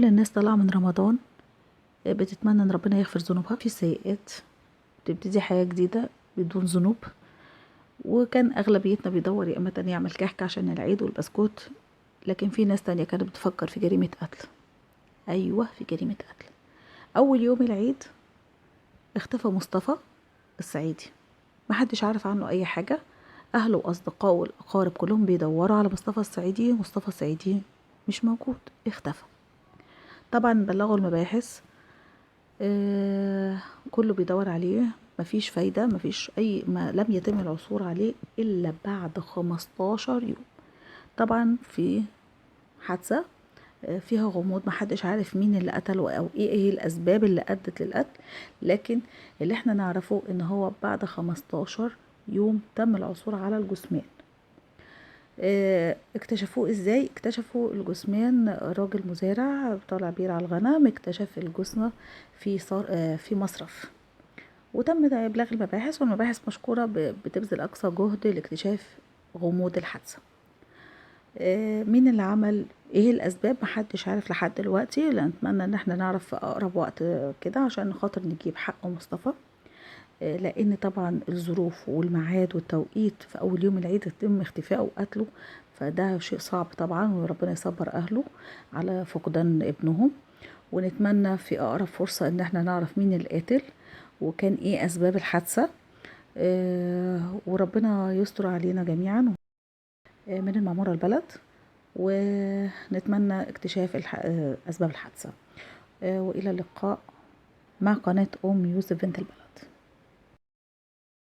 كل الناس طالعة من رمضان بتتمنى ان ربنا يغفر ذنوبها في السيئات، تبتدي حياة جديدة بدون ذنوب. وكان اغلبيتنا بيدور يا اما تاني يعمل كحك عشان العيد والبسكوت، لكن في ناس تانية كانت بتفكر في جريمة قتل. ايوه، في جريمة قتل. اول يوم العيد اختفى مصطفى الصعيدي، محدش عارف عنه اي حاجة. اهله واصدقائه والاقارب كلهم بيدوروا على مصطفى الصعيدي. مصطفى الصعيدي مش موجود، اختفى. طبعا بلغوا المباحث، كله بيدور عليه، مفيش فايدة، مفيش ما لم يتم العثور عليه إلا بعد 15 يوم. طبعا في حادثة فيها غموض، محدش عارف مين اللي قتله أو إيه الأسباب اللي أدت للقتل، لكن اللي احنا نعرفه إن هو بعد 15 يوم تم العثور على الجثمان. اكتشفوه ازاي؟ اكتشفوا الجثمان راجل مزارع طالع بيرعى الغنم، اكتشف الجثة في مصرف، وتم ابلاغ المباحث، والمباحث مشكورة بتبذل اقصى جهد لاكتشاف غموض الحادثة. مين اللي عمل، ايه الاسباب، محدش عارف لحد دلوقتي. نتمنى ان احنا نعرف في اقرب وقت كده عشان خاطر نجيب حق مصطفى، لان طبعا الظروف والميعاد والتوقيت في اول يوم العيد يتم اختفائه وقتله، فده شيء صعب طبعا، وربنا يصبر اهله على فقدان ابنهم. ونتمنى في اقرب فرصة ان احنا نعرف مين القاتل وكان ايه اسباب الحادثة، وربنا يستر علينا جميعا من المعمورة البلد، ونتمنى اكتشاف اسباب الحادثة. والى اللقاء مع قناة يوسف بنت البلد.